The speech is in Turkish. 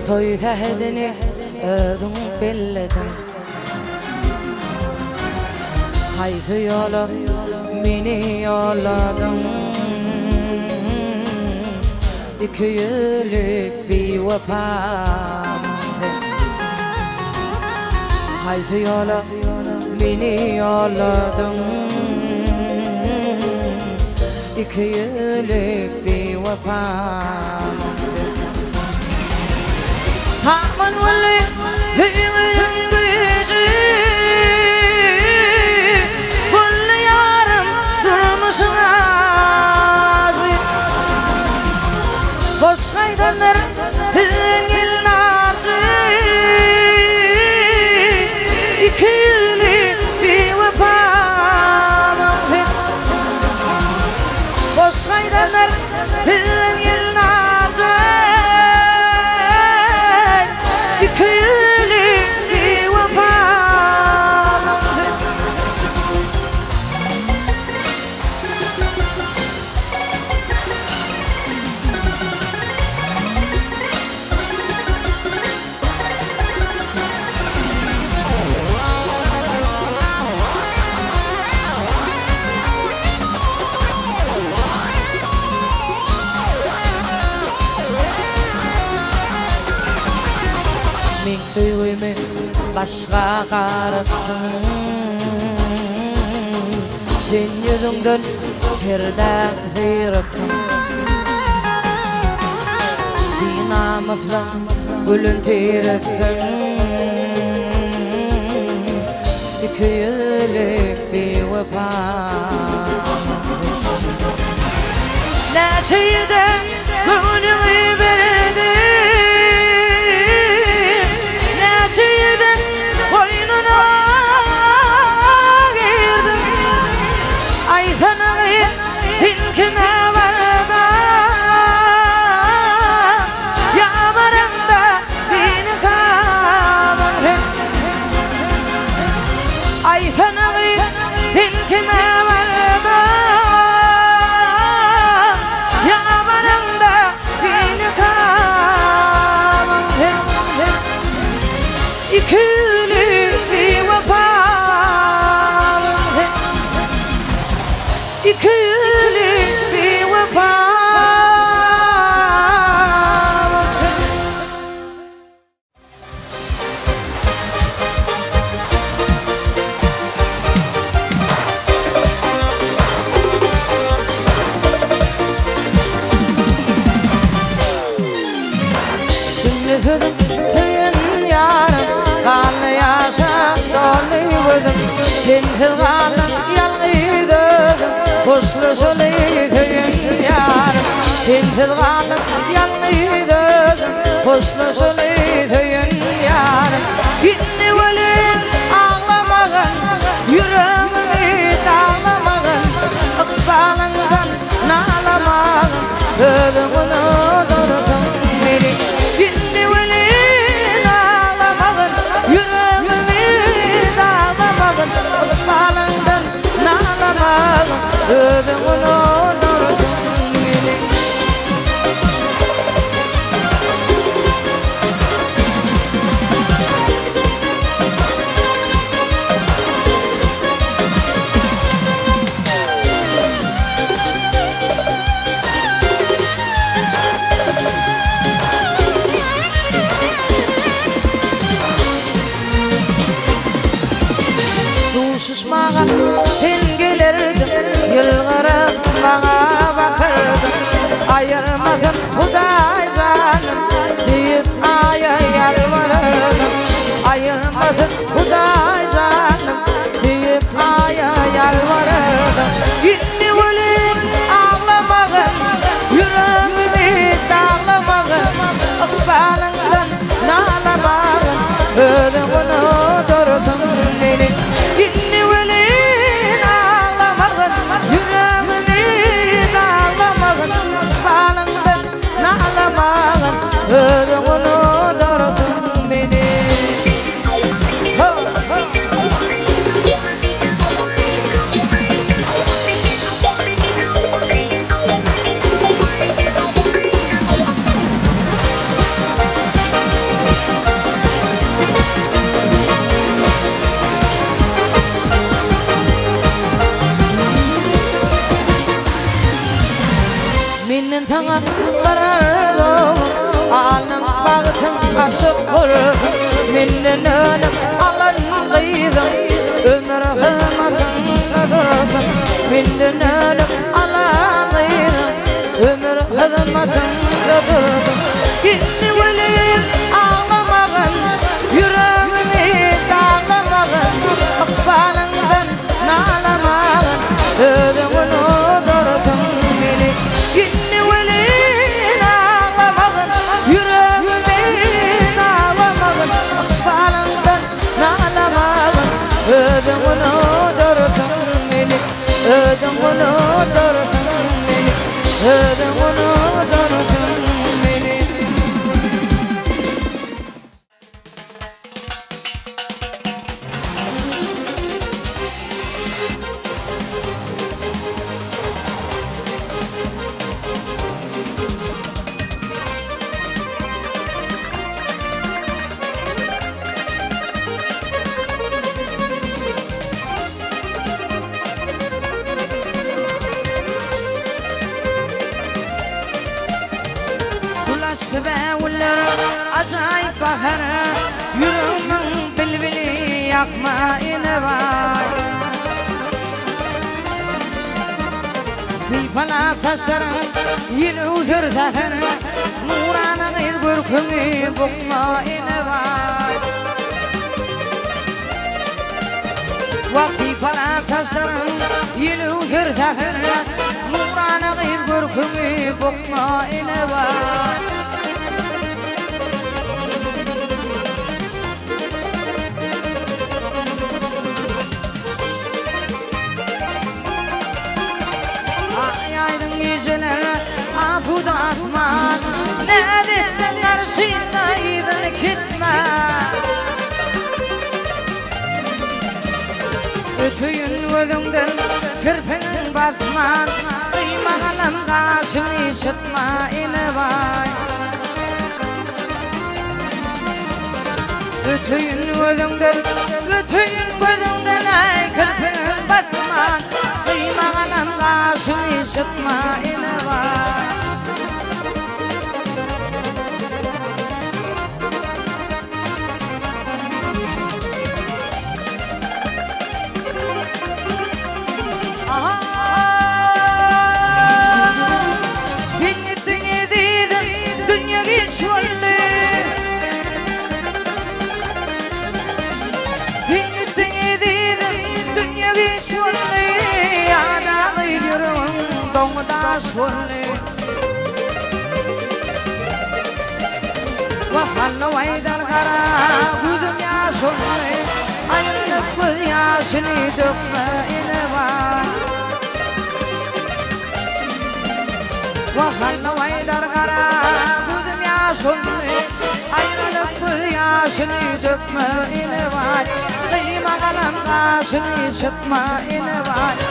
Toy fehedini ödün belledim. Hayfı yola beni yolladın. İki yıllık bir vefam. Hayfı yola beni yolladın. İki yıllık bir vefam. Aman vali hüyün gücü vali yarım durmuşsun ağzı boş kaydanlar hüyün nazı İki yıllık bir vefam boş kaydanlar hüyün nazı Min köyümü başka karıttın. Sen yüzünden birden ziripsin. Dinamızla gülün tiripsin. İki yıllık bir vefam. Neçeyde gönlümü verdi. Neçeyde koynuna girdim. Ay tanıyı ilkine vardı. Yamarında beni kalır. Ay tanıyı ilkine vardı. Yamarında beni kalır. İkili bir vefam. İkili bir vefam. Nefesim senin yarım. Kanlı yaşam doluyordum. Sensiz kaldım yalnız öldüm. Kuşlu şöyleydim yarım. Sensiz kaldım yalnız öldüm. Kuşlu şöyleydim yarım. Gitti ölüm ağlamağın. Yüreğimi dağlamağın. Ikbalından nağlamağın. Ödümünü durdum beni. Gitti ölüm ağlamağın. Yüreğimi dağlamağın. Ikbalından nağlamağın. Ödümünü durdum beni. Susmağa sen gelirdim. Yılgırıp bana bakırdım. Ayırmadım Huday canım deyip aya yalvarırdım. Ayırmadım Huday canım deyip aya yalvarırdım. Gitti ölüm ağlamağın. Yüreğimi dağlamağın. Ikbalından nağlamağın. Ölümünü durdum benim. qurdım Menden ölüp alan qıydım Ömür hizmetinde durdum Menden ölüp alan qıydım Ömür hizmetinde durdum Gitti öleyim ağlamağın Yüreğimi dağlamağın Akbalından nalamağın Ödümün durdum beni Gitti öleyim ağlamağın Yüreğimi dağlamağın Akbalından nalamağın Ödümün durdum beni Ödümün durdum beni Ödümün durdum beni Ulaştı bevler acayip bahar Yüreğimin bilbili yakma ile var Fıyfala taşlarım yıl uzur zahır Nurana gıyız görkümü bukma ile var Fıyfala taşlarım yıl uzur zahır Nurana gıyız görkümü bukma ile var Afuda atman Ne dedin karşındaydın gitme Ötüyün gözünden kırpın basman Kıymağalım karşını çıtma ile vay Ötüyün gözünden ay kırpın basman Kıymağalım karşını çıtma ile vay Vafanlı vaydan kara Kudum yaşını Ayrılık bu yaşını dökme ile var Vafanlı vaydan kara Kudum yaşını Ayrılık bu yaşını dökme ile var Kıyma kalan kaşını çıkma ile var